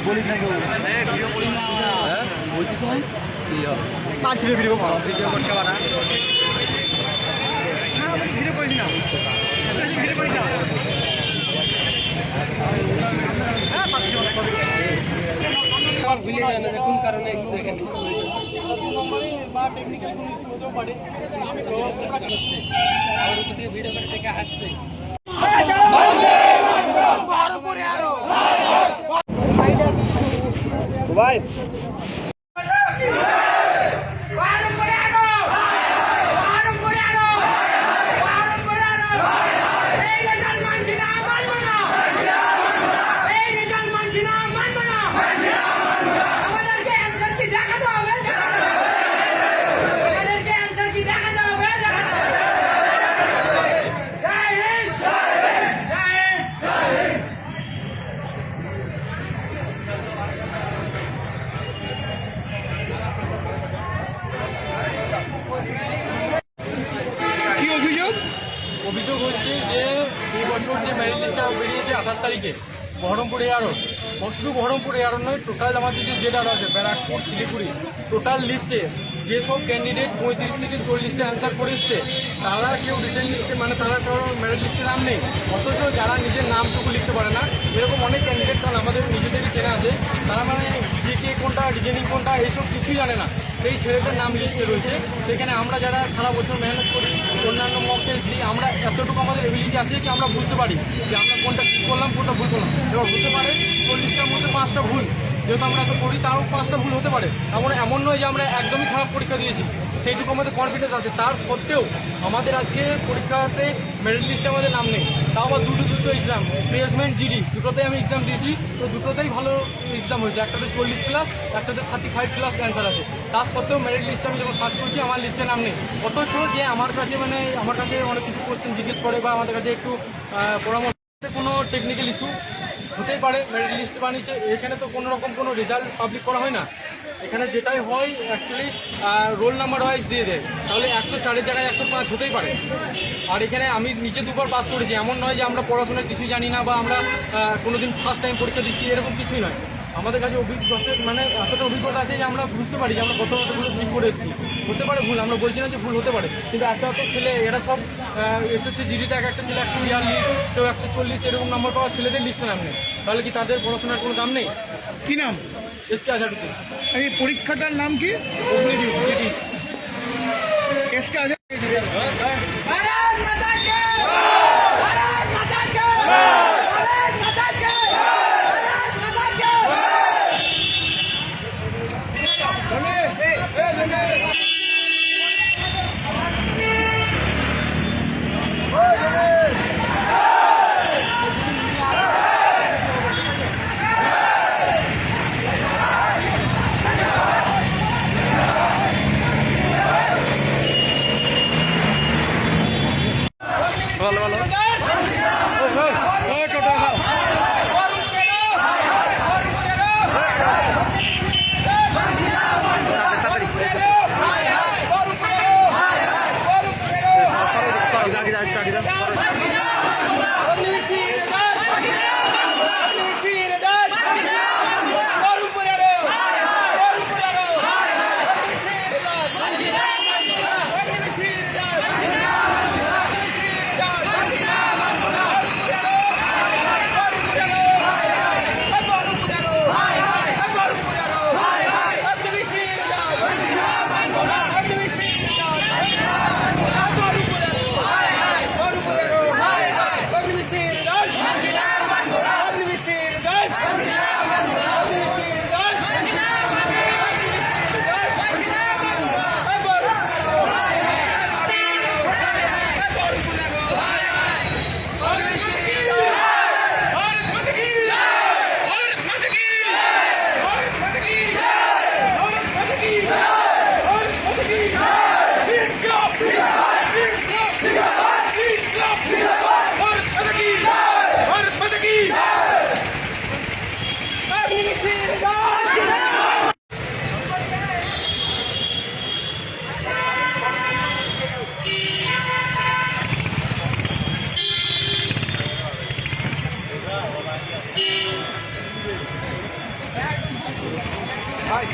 বলিস না কেউ বলছিস পাঁচ ভিডিও ভিডিও করছে বানা ভিডিও করিস না ভিডিও করিস না ভুলে যায় না যে কোন কারণে এসছে এখানে ভিডিও করে দেখে হাসছে ভাই অভিযোগ হচ্ছে যে এই বছর যে মেরিট লিস্টটা বেরিয়েছে 28 তারিখে বহরমপুর এয়ারোড শুধু বহরমপুর এয়ারোড নয়, টোটাল আমাদের যে যেটা আছে ব্যারাকপুর শিলিগুড়ি টোটাল লিস্টে যেসব ক্যান্ডিডেট 35 থেকে 40টা অ্যান্সার করে এসছে তারা কেউ রিটেন লিস্টে মানে তারা কারো মেরিট লিস্টে নাম নেই, অথচ যারা নিজের নামটুকু লিখতে পারে না এরকম অনেক ক্যান্ডিডেট কারণ আমাদের নিজেদেরই চেনা আছে তারা মানে জিকে কোনটা রিজনিং কোনটা এইসব কিছুই জানে না, সেই ছেলেদের নাম লিস্টে রয়েছে। সেখানে আমরা যারা সারা বছর মেহনত করি অন্যান্য মক টেস্ট দিই আমরা এতটুকু আমাদের এবিলিটি আছে কি আমরা বুঝতে পারি যে আমরা কোনটা ঠিক করলাম কোনটা ভুল করলাম। এবার হতে পারে 40টার মধ্যে 5টা ভুল, যেহেতু আমরা এত করি তাও 5টা ভুল হতে পারে, এমন নয় যে আমরা একদমই খারাপ পরীক্ষা দিয়েছি, সেইটুকু আমাদের কনফিডেন্স আছে। তার সত্ত্বেও আমাদের আজকে পরীক্ষাতে মেরিট লিস্টে আমাদের নাম নেই, তাও আবার দুটো এক্সাম প্লেসমেন্ট জিডি দুটোতেই আমি এক্সাম দিয়েছি, তো দুটোতেই ভালো এক্সাম হয়েছে, একটাতে 40+, একটাতে 35+ অ্যান্সার আছে। তার সত্ত্বেও মেরিট লিস্টে আমি যখন সার্চ করছি আমার লিস্টে নাম নেই, অথচ যে আমার কাছে অনেক কিছু কোশ্চেন জিজ্ঞেস করে বা আমাদের কাছে একটু পরামর্শ কোনো টেকনিক্যাল ইস্যু হতেই পারে মেরিট লিস্ট বানিয়েছে। এখানে তো কোনো রকম কোনো রেজাল্ট পাবলিক করা হয় না, এখানে যেটাই হয় অ্যাকচুয়ালি রোল নাম্বার ওয়াইজ দিয়ে দেয়, তাহলে 104-এর জায়গায় 105 হতেই পারে। আর এখানে আমি নিচে 2বার পাস করেছি, এমন নয় যে আমরা পড়াশোনার কিছুই জানি না বা আমরা কোনোদিন ফার্স্ট টাইম পরীক্ষা দিচ্ছি এরকম কিছুই নয়। আমাদের কাছে এতটা অভিজ্ঞতা আছে যে আমরা বুঝতে পারি যে আমরা কতগুলো ঠিক করে এসেছি। হতে পারে ভুল, আমরা বলছি না যে ভুল হতে পারে, কিন্তু এত ছেলে এরা সব এসএসসি জিডিতে একটা ছেলে 142 কেউ 140 এরকম নম্বর পাওয়া ছেলেদের লিস্টে নাম নেই, তাহলে কি তাদের পড়াশোনার কোনো দাম নেই? কি নাম? এসকে আজাদুদ্দিন। এই পরীক্ষাটার নাম কি? এসকে আজাদ। ভাই